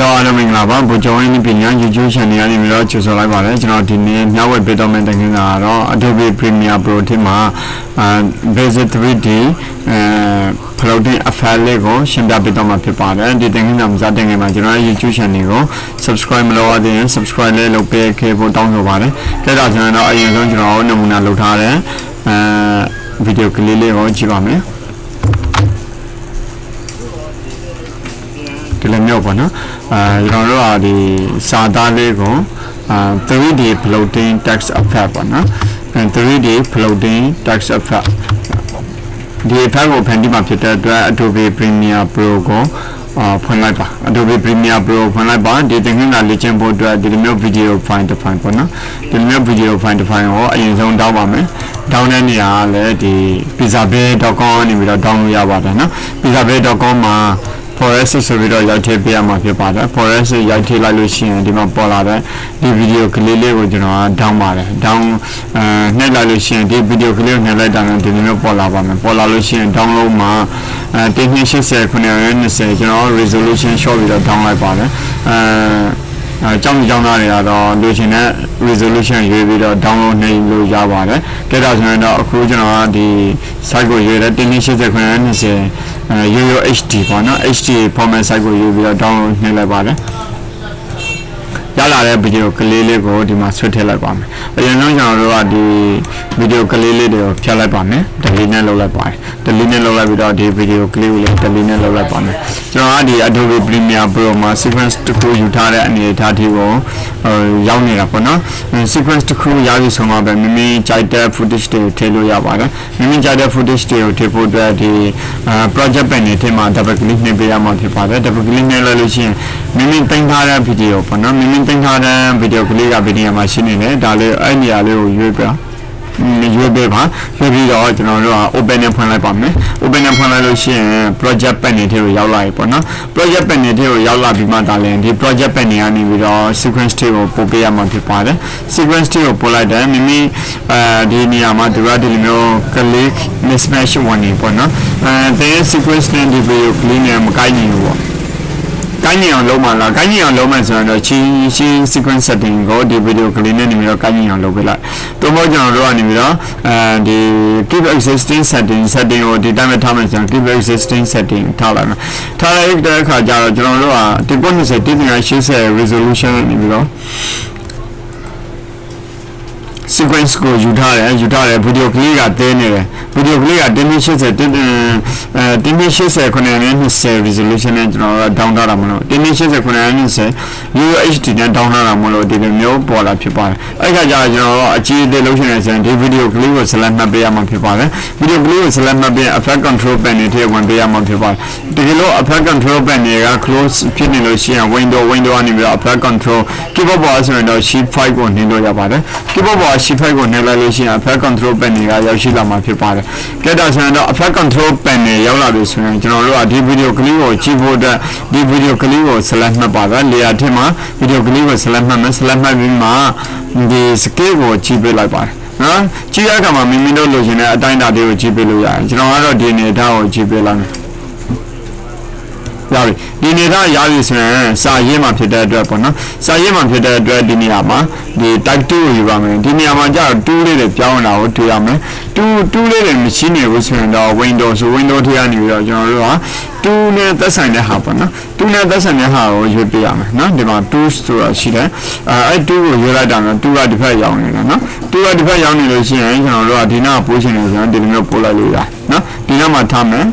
အားလုံးမင်္ဂလာပါဗိုလ်ချုပ်ရင်းပညာ YouTube channel ကနေပြီးတော့ကြိုဆိုလိုက်ပါတယ်ကျွန်တော်ဒီနေ့မျှဝေပေးတော့မယ့်တင်ခင်းကတော့ Adobe Premiere Pro ထဲမှာBasic 3D floating effect လေးကိုရှင်းပြပေးတော့မှာဖြစ်ပါတယ်ဒီတင်ခင်းကမစားတင်ခင်းမှာကျွန်တော်ရဲ့ YouTube channel ကို subscribe မလုပ်ရသေးရင် subscribe လေးလုပ်ပေးခဲ့ဖို့တောင်းဆိုပါတယ်ဒါကြောင့်ကျွန်တော်အရင်ဆုံးကျွန်တော်နမူနာလုပ်ထားတဲ့ဗီဒီယိုကလေးလေးကိုကြည့်ပါမယ်ဒီလိုမျိုးပေါ့နော်ကျွန်တော်တို့ကဒီစာသားလေးကို3D floating text effect ပေါ့နော် 3D floating text effect ဒီ effect ကိုဖန်တီးမှာဖြစ်တဲ့အတွက် Adobe Premiere Pro ကိုဖွင့်လိုက်ပါ Adobe Premiere Pro ဖွင့်လိုက်ပါဒီသင်ခန်းစာလေ့ကျင့်ဖို့အတွက်ဒီလိုမျိုး video file တစ် file ပေါ့နော်ဒီလိုမျိုး video file တစ် file ကိုအရင်ဆုံးတောင်းပါမယ်တောင်းတဲ့နေရာကလည်းဒီ pizzabay.com နေပြီးတော့ download ရပါတယ်နော် pizzabay.com မှာforest ဆိုပြီးတော့ရိုက်ထည့်ပေးရမှာဖြစ်ပါတယ် forest ရိုက်ထည့်လိုက်လို့ရှိရင်ဒီမှာပေါ်လာတဲ့ဒီဗီဒီယိုကလေးလေးကိုကျွန်တော်က down ပါတယ် down နှိပ်လိုက်လို့ရှိရင်ဒီဗီဒီယိုကလေးကိုနှိပ်လိုက်တာနဲ့ဒီလိုမျိုးပေါ်လာပါမယ်ပေါ်လာလို့ရှိရင် download မှာ1080 920ကျွန်တော် resolution short ပြီးတော့ down လိုက်ပါတယ်ကျောင်းသားတွေကတော့လိုချင်တဲ့ resolution ရွေးပြီးတော့ download နှိပ်လို့ရပါတယ်ကြည့်တော့ဆိုရင်တော့အခုကျွန်တော်ကဒီ site ကိုရွေးတဲ့1080 ရိုး HD ပေါ့နော် HD format site ကိုယူပြီးတော့ download နှိပ်လိုက်ပါတယ်ရလာတဲ့ဗီဒီယိုကလေးလေးကိုဒီမှာဆွဲထည့်လိုက်ပါမယ်အရင်ဆုံးကျွန်တော်တို့ကဒီဗီဒီယိုကလေးလေးတွေကိုဖြတ်လိုက်ပါမယ် delete နဲ့လုပ်လိုက်ပါတယ် delete နဲ့လုပ်လိုက်ပြီးတော့ဒီဗီဒီယိုကလေးကိုလည်း delete နဲ့လုပ်လိုက်ပါမယ်ကျွန်တော်ကဒီ Adobe Premiere Pro မှာ sequence တစ်ခုယူထားတဲ့အနေအထားဒီကိုရောက်နေတာပေါ့နော် sequence တစ်ခုရပြီဆိုမှပဲမိမိကြိုက်တဲ့ footage တွေကိုထည့်လို့ရပါတယ်မိမိကြိုက်တဲ့ footage တွေကိုထည့်ဖို့အတွက်ဒီ project pen တွေထဲမှာ double click နှိပ်ပေးရမှာဖြစ်ပါတယ် double click နှိပ်လိုက်လို့ရှိရင်မိမိတင်ထားတဲ့ဗီဒီယိုပေါ့နော်မိမိတင်ထားတဲ့ဗီဒီယိုကလေးကဗီဒီယိုမှာရှင်းနေတယ်ဒါလေးအဲ့နေရာလေးကိုရွေးပေးပါရွေးပေးပြီးတော့ကျွန်တော်တို့က open နဲ့ဖွင့်လိုက်ပါမယ် open နဲ့ဖွင့်လိုက်လို့ရှိရင် project pen တွေထဲကိုရောက်လာပြီပေါ့နော် project pen တွေထဲကိုရောက်လာပြီးမှဒါလည်းဒီ project pen တွေကနေပြီးတော့ sequence တွေကိုပို့ပေးရမှာဖြစ်ပါတယ် sequence တွေကိုပို့လိုက်တယ်မိမိဒီနေရာမှာဒီလိုမျိုး click mismatch ဝင်နေပေါ့နော်တဲ့ sequence နဲ့ဒီ video click နဲ့မကိုက်နိုင်ဘူးပေါ့ကိုင်းညအောင်လုံးမလားကိုင်းညအောင်လုံးမယ်ဆိုတော့ချင်း sequence setting ကိုဒီ video ကလေးနဲ့နေပြီးတော့ကိုင်းညအောင်လုပ်ပေးလိုက်တို့မို့ကျွန်တော်တို့ကနေပြီးတော့ဒီ keep existing setting ကိုဒီတိုင်းမှာထားမယ်ဆိုတော့ keep existing setting ထားလိုက်မယ်ထားလိုက်တဲ့အခါကျတော့ကျွန်တော်တို့က1080 resolution နေပြီးတော့sequence ကိုယူထားတယ်ဗီဒီယိုကလေးကတဲနေတယ်ဗီဒီယိုကလေးက1080 920 resolution နဲ့ကျွန်တော်တို့ down ထားတာမလို့1080 920 UHD နဲ့ down ထားတာမလို့ဒီလိုမျိုးပေါ်လာဖြစ်ပါတယ်အဲ့ခါကျတော့ကျွန်တော်တို့အကြီးအသေးလုပ်ချင်တယ်ဆိုရင်ဒီဗီဒီယိုကလေးကို select မှတ်ပေးရမှာဖြစ်ပါတယ်ဗီဒီယိုကလေးကို select မှတ်ပေး effect control pen တွေထဲဝင်ပေးရမှာဖြစ်ပါတယ်တကယ်လို့ effect control pen တွေက close ဖြစ်နေလို့ရှိရင် window ကနေပြီးတော့ effect control keyboard ပေါ်ဆိုရင်တော့ shift 5ကိုနှိပ်လို့ရပါတယ် keyboard ပေါ် shift 5ကိုနှိပ်လိုက်လို့ရှိရင် effect control pen တွေကရောက်ရှိလာမှာဖြစ်ပါတယ်ကြည့်တော့ဆိုရင်တော့ effect control pen တွေရောက်လာပြီဆိုရင်ကျွန်တော်တို့ကဒီဗီဒီယိုကလေးကိုကြည့်ဖို့အတွက်ဒီဗီဒီယိုကလေးကို select မှတ်ပါပဲ layer ထဲမှာဗီဒီယိုကလေးကို select မှတ်မယ် select မှတ်ပြီးမှဒီ scale ကိုကြည့်ပေးလိုက်ပါတယ်နော်ကြည့်ရခါမှာမိမိတို့လိုချင်တဲ့အတိုင်းအတာတွေကိုကြည့်ပေးလို့ရတယ်ကျွန်တော်ကတော့ဒီအနေထားကိုကြည့်ပေးလိုက်မယ်ရပြီဒီနေသားရပြီဆိုရင်စာရေးမှာဖြစ်တဲ့အတွက်ပေါ့နော်စာရေးမှာဖြစ်တဲ့အတွက်ဒီနေရာမှာဒီ type 2ကိုယူပါမယ်ဒီနေရာမှာကျတော့2လေးတွေပြောင်းလာကိုတွေ့ရမယ်2လေးတွေမရှိနေဘူးဆိုရင်တော့ window ဆို window ထဲကနေပြီးတော့ကျွန်တော်တို့က2နဲ့သက်ဆိုင်တဲ့ဟာပေါ့နော်2နဲ့သက်ဆိုင်တဲ့ဟာကိုရွေးပြရမယ်နော်ဒီမှာ2ဆိုတာရှိတယ်အဲ့2ကိုရွေးလိုက်တာတော့2ကဒီဘက်ရောက်နေတာနော်2ကဒီဘက်ရောက်နေလို့ရှိရင်ကျွန်တော်တို့ကဒီနားပို့ချင်တယ်ဆိုရင်ဒီလိုမျိုးပို့လိုက်လို့ရတယ်နော်ဒီနားမှာထားမယ်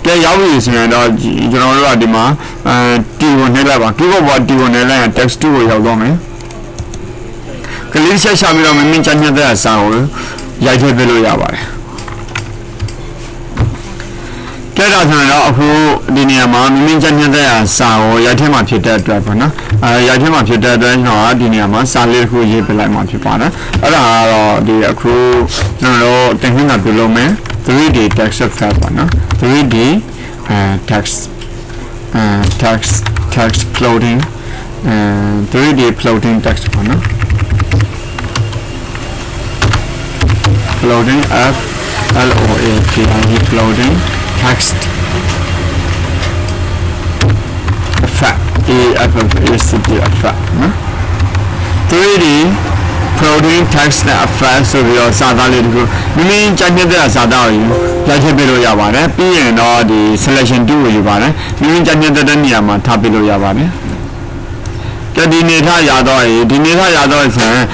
ကဲရောက်ပြီဆိုရင်တော့ကျွန်တော်တို့ကဒီမှာတီကိုနှိပ်လိုက်ပါ keyboard ပေါ်တီကိုနှိပ်လိုက်ရင် text 2ကိုရောက်တော့မယ်ကလေးချက်ချပြီးတော့မင်းချညက်တဲ့အစာကိုရိုက်ထည့်ပေးလို့ရပါတယ်ကဲဒါဆိုတော့အခုဒီနေရာမှာမင်းချညက်တဲ့အစာကိုရိုက်ထည့်မှာဖြစ်တဲ့အတွက်ပေါ့နော်ရိုက်ထည့်မှာဖြစ်တဲ့အတွက်ကျွန်တော်ကဒီနေရာမှာစာလေးတစ်ခုရေးပေးလိုက်မှာဖြစ်ပါတယ်အဲ့ဒါကတော့ဒီအခုကျွန်တော်တို့တင်ခင်းတာပြုလုပ်မယ်3D text effect ပေါ့နော် 3D text floating 3D floating text ပေါ့နော် floating floating text effect AFF effect နော် 3D protein tax နဲ့ effect ဆိုပြီးတော့စာသားလေးတခုမိမိကြိုက်တဲ့စာသားကိုရိုက်ထည့်ပေးလို့ရပါတယ်ပြီးရင်တော့ဒီ selection 2ကိုယူပါတယ်မိမိကြိုက်တဲ့နေရာမှာထားပေးလို့ရပါတယ်ကဲဒီနေထားရတော့ဒီနေထားရတော့ဆိုရင်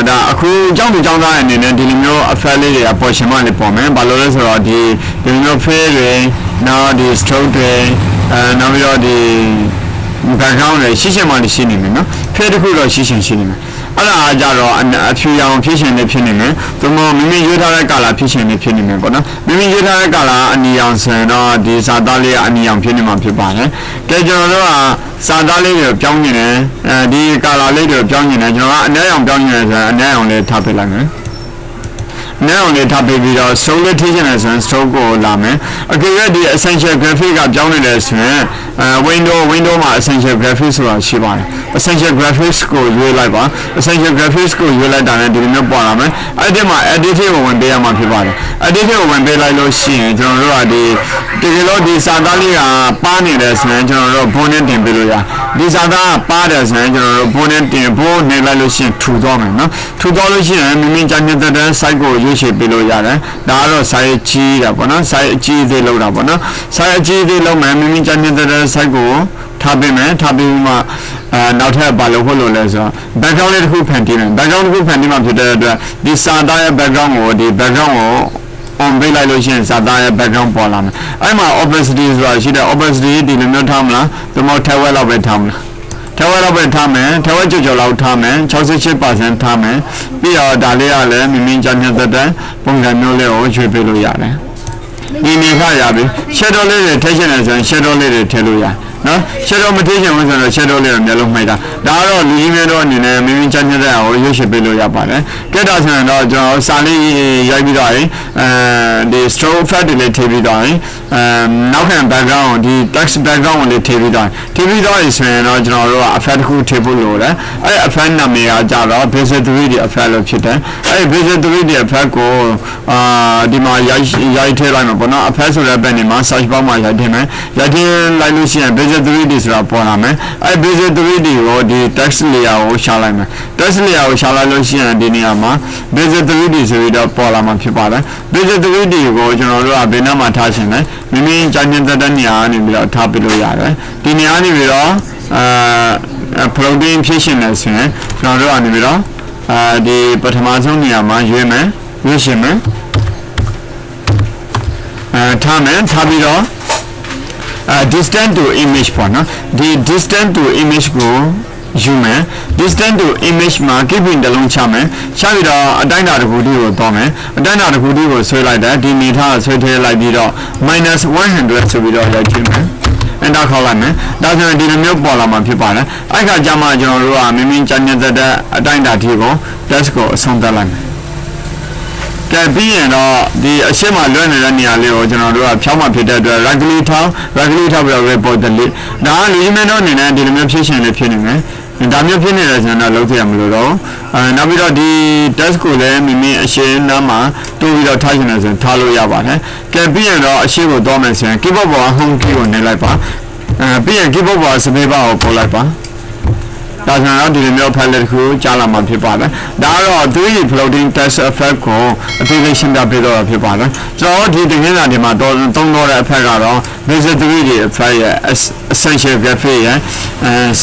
ဒါအခုကြောင်းသူကြောင်းသားအနေနဲ့ဒီလိုမျိုး effect လေးတွေပေါ်ရှင်မလေးပေါ်မယ်ဘာလို့လဲဆိုတော့ဒီလိုမျိုး fail တွေနောက်ဒီ stroke တွေနောက်ပြီးတော့ဒီ background တွေရှင်းရှင်းမှရှိနေမယ်နော် fail တခုတော့ရှင်းရှင်းရှိနေမယ်အဲ့ဒါကြတော့အဖြူရောင်ဖြစ်ရှင်နေဖြစ်နေမယ်သူမမိမိရွေးထားတဲ့ကာလာဖြစ်ရှင်နေဖြစ်နေမယ်ပေါ့နော်မိမိရွေးထားတဲ့ကာလာအနီရောင်ဆိုရင်တော့ဒီစာသားလေးကအနီရောင်ဖြစ်နေမှာဖြစ်ပါတယ်ကဲကျွန်တော်တို့ကစာသားလေးတွေပြောင်းနေတယ်ဒီကာလာလေးတွေပြောင်းနေတယ်ကျွန်တော်ကအနည်းအောင်ပြောင်းနေတယ်ဆိုရင်အနည်းအောင်လေးထားပေးလိုက်မယ်now လေးထားပေးပြီးတော့ stroke လေးထည့်ချင်တယ်ဆိုရင် stroke ကိုလာမယ်အကြိမ်ဒီ essential graphic ကပြောင်းနေတယ်ဆိုရင်window မှာ essential graphics ဆိုတာရှိပါတယ် essential graphics ကိုရွေးလိုက်ပါ essential graphics ကိုရွေးလိုက်တာနဲ့ဒီလိုမျိုးပေါ်လာမယ်အဲ့ဒီမှာ edit ကိုဝင်ပေးရမှာဖြစ်ပါတယ် edit ကိုဝင်ပေးလိုက်လို့ရှိရင်ကျွန်တော်တို့ကဒီတကယ်လို့ဒီစာသားလေးကပါနေတယ်ဆိုရင်ကျွန်တော်တို့ bonnet တင်ပေးလို့ရဒီစာသားကပါတယ်ဆိုရင်ကျွန်တော်တို့ bonnet တင်ဖို့နေလိုက်လို့ရှိရင်ထူသွားမယ်နော်ထူသွားလို့ရှိရင်မိမိကြတဲ့ site ကိုရွေးချယ်ပေးလို့ရတယ်ဒါကတော့ site ကြီးတာပေါ့နော် site အကြီးသေးလောက်တာပေါ့နော် site အကြီးသေးလောက်မယ်မိမိကြတဲ့ site ကိုထားပေးမယ်ထားပြီးမှနောက်ထပ်ဘာလို့ဖို့လို့လဲဆိုတော့ background လေးတစ်ခုဖန်တီးမယ် background တစ်ခုဖန်တီးမှဖြစ်တဲ့အတွက်ဒီစာသားရဲ့ background ကိုဒီ background ကို on ပေးလိုက်လို့ရှိရင်စာသားရဲ့ background ပေါ်လာမယ်အဲ့မှာ opacity ဆိုတာရှိတယ် opacity ဒီလိုမျိုးထားမလားဒီမှာထက်ဝက်လောက်ပဲထားမလားထက်ဝက်လောက်ပဲထားမယ်ထက်ဝက်ကြော်လောက်ထားမယ် 68% ထားမယ်ပြီးတော့ဒါလေးကလည်းမိမိကြတဲ့ပုံစံမျိုးလေးကိုရွေးပေးလို့ရတယ်ဒီနေခရပြီ shadow လေးတွေထည့်ချင်တယ်ဆိုရင် shadow လေးတွေထည့်လို့ရနော် shadow မထည့်ချင်ဘူးဆိုတော့ shadow လေးကိုမျက်လုံးမှိတ်တာဒါကတော့လူကြီးမျိုးတို့အနေနဲ့မိမိကြတဲ့အောင်ရွေးချယ်ပေးလို့ရပါတယ်ကဲဒါဆိုရင်တော့ကျွန်တော်စာလေးရိုက်ပြီးတော့ဒီ stroke effect တွေလေးထည့်ပြီးတော့နောက်ခံ background ကိုဒီ text background ကိုလေးထည့်ပြီးတော့ဆိုရင်တော့ကျွန်တော်တို့က effect တစ်ခုထည့်ဖို့လိုတယ်အဲ့ effect နာမည်ကကြတော့ basic 3D effect လို့ဖြစ်တယ်အဲ့ basic 3D effect ကိုဒီမှာရိုက်ထည့်လိုက်မှာပေါ့နော် effect ဆိုတဲ့ဘက်နေမှာ search bar မှာရိုက်ထည့်မယ်ရိုက်ထည့်လိုက်လို့ရှိရင် basic 3D ဆိုတာပေါ်လာမယ်အဲ့ basic 3D ကိုဒီ text layer ကိုရှာလိုက်မယ် text layer ကိုရှာလိုက်လို့ရှိရင်ဒီနေရာမှာ basic 3D ဆိုပြီးတော့ပေါ်လာမှာဖြစ်ပါတယ် basic 3D ကိုကျွန်တော်တို့ကဘယ်နှမှာထားရှင်လဲမိမိကြတဲ့နေရာကနေပြီးတော့ထားပြီးလို့ရတယ်ဒီနေရာနေပြီးတော့protein ဖြစ်ရှင်နေဆိုရင်ကျွန်တော်တို့ကနေပြီးတော့ဒီပထမဆုံးနေရာမှာရွေးမယ်ရွေးရှင်မယ်ထားမယ်ထားပြီးတော့distance to image ပေါ့နော်ဒီ distance to image ကိုယူမယ် distance to image မှာ keeping တလုံးချမယ်ချပြီးတော့အတိုင်းအတာတစ်ခုတည်းကိုသွားမယ်အတိုင်းအတာတစ်ခုတည်းကိုဆွဲလိုက်တယ်ဒီမီတာဆွဲထည့်လိုက်ပြီးတော့ -100 ဆိုပြီးတော့ရိုက်ထည့်မယ်enter ခေါ်လိုက်မယ်ဒါဆိုရင်ဒီလိုမျိုးပေါ်လာမှာဖြစ်ပါတယ်အဲ့ခါကျမှကျွန်တော်တို့ကမိမိကြတဲ့အတိုင်းအတာဒီကို test ကိုအဆုံးသတ်လိုက်မယ်ကဲပြီးရင်တော့ဒီအရှင်းမှာလွှဲနေတဲ့နေရာလေးကိုကျွန်တော်တို့ကဖြောင်းမှဖြစ်တဲ့အတွက် right click ထောက်ပြီးတော့ report delete ဒါကလူကြီးမင်းတို့အနေနဲ့ဒီလိုမျိုးဖြစ်ရှင်လေးဖြစ်နေမယ်ဒါမျိုးဖြစ်နေတယ်ဆိုတော့လုပ်ရမလို့တော့နောက်ပြီးတော့ဒီ test ကိုလည်းမိမိအရှင်းနားမှာတိုးပြီးတော့ထားရှင်နေဆိုရင်ထားလို့ရပါတယ်ကဲပြီးရင်တော့အရှင်းကိုသွားမယ်ဆိုရင် keyboard ပေါ် home key ကိုနှိပ်လိုက်ပါပြီးရင် keyboard ပေါ် space bar ကိုပို့လိုက်ပါဒါဆိုတော့ဒီလိုမျိုး file တစ်ခုကြားလာမှာဖြစ်ပါတယ်ဒါကတော့ 3D floating text effect ကိုအသေးစိတ်ရှင်းပြပေးတော့ဖြစ်ပါတယ်ကျွန်တော်ဒီတင်နေတာဒီမှာသုံးတော့တဲ့ effect ကတော့ basic 3D effect ရဲ့ essential graphic ရဲ့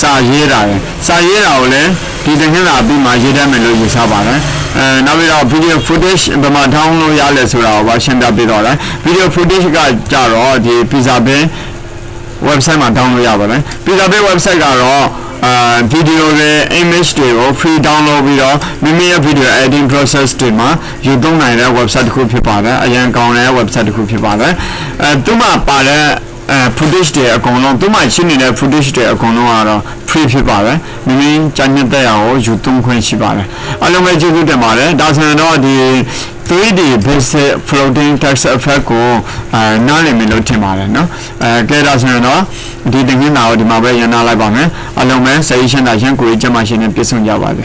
စာရေးတာကိုလည်းဒီတင်နေတာပြီးမှရေးတတ်မယ်လို့ယူဆပါတယ်နောက်ပြီးတော့ video footage ဘယ်မှာ download ရလဲဆိုတာကိုပါရှင်းပြပေးတော့တယ် video footage ကကြတော့ဒီ Pizza Bay website မှာ download ရပါတယ် Pizza Bay website ကတော့video တွေ image တွေကို free download ပြီးတော့မိမိရဲ့ video editing process တွေမှာယူသုံးနိုင်တဲ့ website တစ်ခုဖြစ်ပါတယ်အရင်ကောင်းတဲ့ website တစ်ခုဖြစ်ပါတယ်သူ့မှာပါတဲ့footage တွေအကုန်လုံးသူ့မှာရှင်းနေတဲ့ footage တွေအကုန်လုံးကတော့ free ဖြစ်ပါတယ်မိမိကြညက်တဲ့ရအောင်ယူသုံးခွင့်ရှိပါတယ်အားလုံးပဲကျေးဇူးတင်ပါတယ်ဒါဆိုရင်တော့ဒီ 3D basic floating text effect ကိုနားလည်မယ်လို့ထင်ပါတယ်နော်ကဲဒါဆိုရင်တော့ဒီတင်နေတာကိုဒီမှာပဲရန်နာလိုက်ပါမယ်အားလုံးပဲစိတ်ရှင်းတာရှင်းကိုယ်ကျမရှင်းနဲ့ပြည့်စုံကြပါစေ